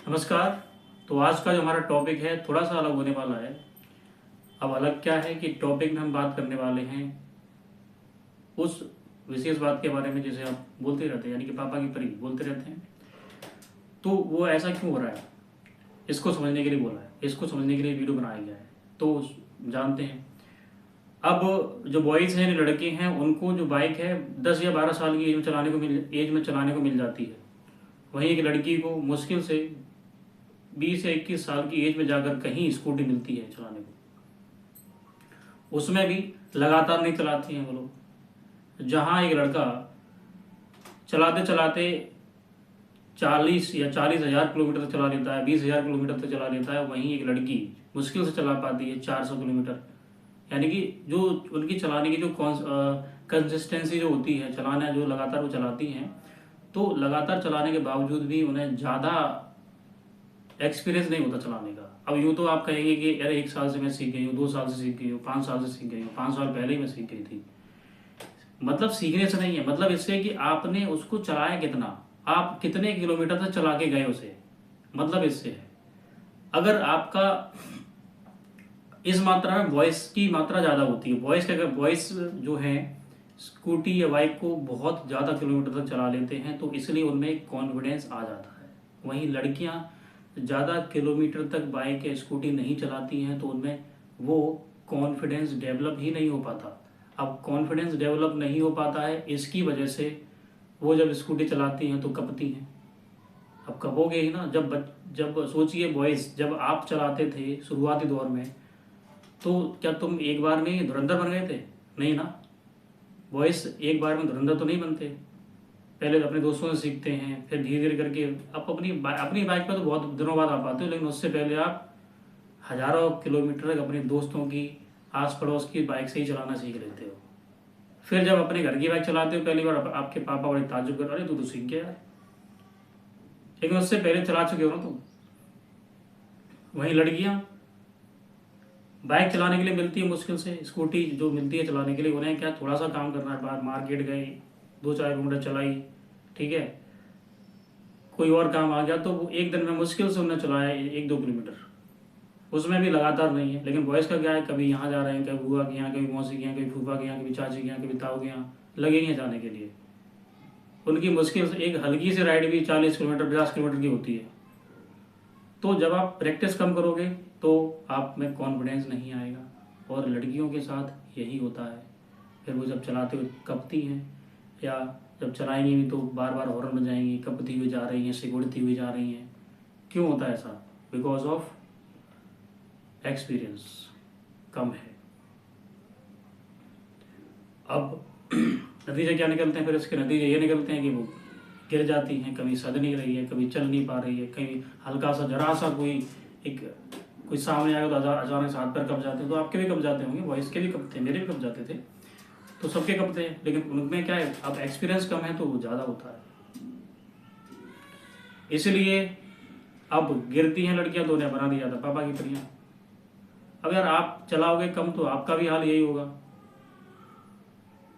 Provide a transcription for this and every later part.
नमस्कार। तो आज का जो हमारा टॉपिक है थोड़ा सा अलग होने वाला है। अब अलग क्या है कि टॉपिक में हम बात करने वाले हैं उस विशेष बात के बारे में जिसे आप बोलते रहते हैं, यानी कि पापा की परी बोलते रहते हैं। तो वो ऐसा क्यों हो रहा है, इसको समझने के लिए बोला है, इसको समझने के लिए वीडियो बनाया गया है। तो जानते हैं। अब जो बॉयज़ हैं, लड़के हैं, उनको जो बाइक है 10 या 12 साल की एज में चलाने को मिल जाती है। वहीं एक लड़की को मुश्किल से 20 या 21 साल की एज में जाकर कहीं स्कूटी मिलती है चलाने को, उसमें भी लगातार नहीं चलाती हैं वो लोग। जहाँ एक लड़का चलाते चलाते 40 या 40,000 किलोमीटर तक चला लेता है, 20,000 किलोमीटर तक चला लेता है, वहीं एक लड़की मुश्किल से चला पाती है 400 किलोमीटर। यानी कि जो उनकी चलाने की जो कंसिस्टेंसी जो होती है, चलाना जो लगातार वो चलाती हैं, तो लगातार चलाने के बावजूद भी उन्हें ज़्यादा एक्सपीरियंस नहीं होता चलाने का। अब यूँ तो आप कहेंगे कि अरे 1 साल से मैं सीख गई हूँ, 2 साल से सीख गई हूँ, 5 साल से सीख गई हूँ, 5 साल पहले ही मैं सीख गई थी। मतलब सीखने से नहीं है, मतलब इससे कि आपने उसको चलाया कितना, आप कितने किलोमीटर तक चला के गए उसे, मतलब इससे है। अगर आपका इस मात्रा में वॉइस की मात्रा ज़्यादा होती है, वॉइस जो है स्कूटी या बाइक को बहुत ज़्यादा किलोमीटर तक चला लेते हैं, तो इसलिए उनमें कॉन्फिडेंस आ जाता है। वहीं लड़कियां ज़्यादा किलोमीटर तक बाइक या स्कूटी नहीं चलाती हैं, तो उनमें वो कॉन्फिडेंस डेवलप ही नहीं हो पाता। अब कॉन्फिडेंस डेवलप नहीं हो पाता है, इसकी वजह से वो जब स्कूटी चलाती हैं तो कपती हैं। अब कपोगे ही ना। जब सोचिए बॉयज़, जब आप चलाते थे शुरुआती दौर में, तो क्या तुम एक बार में ही धुरंधर बन गए थे? नहीं ना। बॉयज़ एक बार में धुरंधर तो नहीं बनते। पहले तो अपने दोस्तों से सीखते हैं, फिर धीरे धीरे करके आप अपनी बाइक पर तो बहुत दिनों बाद आ पाते हो, लेकिन उससे पहले आप हज़ारों किलोमीटर तक अपने दोस्तों की, आस पड़ोस की बाइक से ही चलाना सीख लेते हो। फिर जब अपने घर की बाइक चलाते हो पहली बार, आपके पापा बड़े ताज्जुब कर, अरे तू तो सीख गया यार, लेकिन उससे पहले चला चुके हो ना तुम। वहीं लड़कियां बाइक चलाने के लिए मिलती है मुश्किल से, स्कूटी जो मिलती है चलाने के लिए, उन्हें क्या थोड़ा सा काम करना है, बाहर मार्केट गए, 2-4 किलोमीटर चलाई, ठीक है, कोई और काम आ गया, तो वो एक दिन में मुश्किल से उन्होंने चलाया 1-2 किलोमीटर, उसमें भी लगातार नहीं है। लेकिन बॉयज़ का क्या है, कभी यहाँ जा रहे हैं, कभी बुआ के यहाँ, कभी मौसी के यहाँ, कभी फूफा के यहाँ, कभी चाची के यहाँ, कभी ताऊ के यहाँ, लगे हैं जाने के लिए। उनकी मुश्किल से एक हल्की सी राइड भी 40 किलोमीटर 50 किलोमीटर की होती है। तो जब आप प्रैक्टिस कम करोगे तो आप में कॉन्फिडेंस नहीं आएगा, और लड़कियों के साथ यही होता है। फिर वो जब चलाते हुए कपती हैं, या जब चलाएंगी भी तो बार बार हॉर्न बजाएंगी, कपती हुई जा रही हैं, सिकुड़ती हुई जा रही हैं। क्यों होता है ऐसा? बिकॉज ऑफ एक्सपीरियंस कम है। अब नतीजे क्या निकलते हैं? फिर इसके नतीजे ये निकलते हैं कि वो गिर जाती हैं, कभी सद नहीं रही है, कभी चल नहीं पा रही है, कहीं हल्का सा जरा सा कोई सामने आएगा तो अचानक से हाथ पैर कब जाते हैं। तो आपके भी कब जाते होंगे, वॉइस के भी कब थे, मेरे भी कब जाते थे, तो सबके कब थे। लेकिन उनमें क्या है, अब एक्सपीरियंस कम है तो वो ज़्यादा होता है। इसलिए अब गिरती हैं लड़कियां तो उन्हें बना दिया जाता पापा की परियां। अब यार आप चलाओगे कम तो आपका भी हाल यही होगा,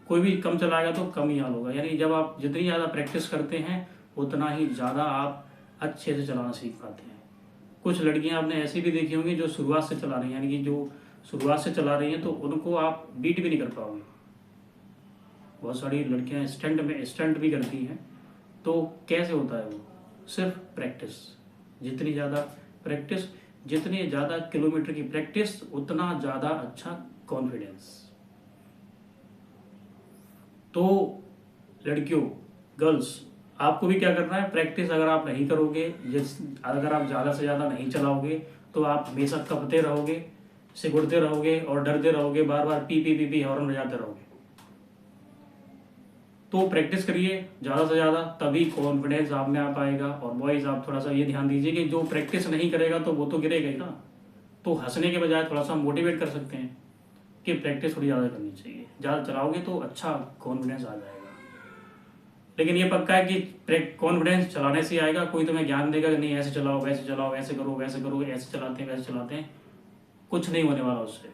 कोई भी कम चलाएगा तो कम ही हाल होगा। यानी जब आप जितनी ज़्यादा प्रैक्टिस करते हैं उतना ही ज़्यादा आप अच्छे से चलाना सीख पाते हैं। कुछ लड़कियां आपने ऐसी भी देखी होंगी जो शुरुआत से चला रही हैं, यानी कि जो शुरुआत से चला रही हैं तो उनको आप बीट भी नहीं कर पाओगे। बहुत सारी लड़कियां स्टंट भी करती हैं। तो कैसे होता है वो? सिर्फ प्रैक्टिस। जितनी ज़्यादा प्रैक्टिस, जितनी ज़्यादा किलोमीटर की प्रैक्टिस, उतना ज़्यादा अच्छा कॉन्फिडेंस। तो लड़कियों, गर्ल्स, आपको भी क्या करना है, प्रैक्टिस अगर आप नहीं करोगे, अगर आप ज़्यादा से ज़्यादा नहीं चलाओगे तो आप हमेशा कपते रहोगे, सिकुड़ते रहोगे और डरते रहोगे, बार बार पी पी पी पी हॉर्न बजाते रहोगे। तो प्रैक्टिस करिए ज़्यादा से ज़्यादा, तभी कॉन्फिडेंस आप में आ पाएगा। और बॉयज़ आप थोड़ा सा ये ध्यान दीजिए कि जो प्रैक्टिस नहीं करेगा तो वो तो गिरेगा ही ना। तो हंसने के बजाय थोड़ा सा मोटिवेट कर सकते हैं कि प्रैक्टिस थोड़ी ज़्यादा करनी चाहिए, ज़्यादा चलाओगे तो अच्छा कॉन्फिडेंस आ जाएगा। लेकिन ये पक्का है कि कॉन्फिडेंस चलाने से आएगा। कोई तुम्हें ज्ञान देगा कि नहीं ऐसे चलाओ, वैसे चलाओ, ऐसे करो, वैसे करो, ऐसे चलाते हैं, वैसे चलाते हैं, कुछ नहीं होने वाला उससे।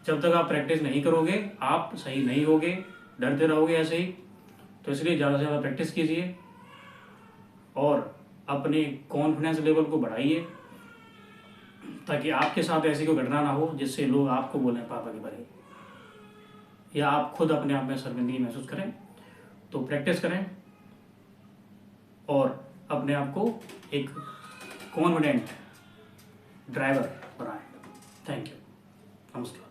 जब तक आप प्रैक्टिस नहीं करोगे आप सही नहीं होगे, डरते रहोगे ऐसे ही। तो इसलिए ज़्यादा से ज़्यादा प्रैक्टिस कीजिए और अपने कॉन्फिडेंस लेवल को बढ़ाइए, ताकि आपके साथ ऐसी कोई घटना ना हो जिससे लोग आपको बोलें पापा के बारे, या आप खुद अपने आप में शर्मिंदगी महसूस करें। तो प्रैक्टिस करें और अपने आप को एक कॉन्फिडेंट ड्राइवर बनाएं। Thank you. नमस्कार।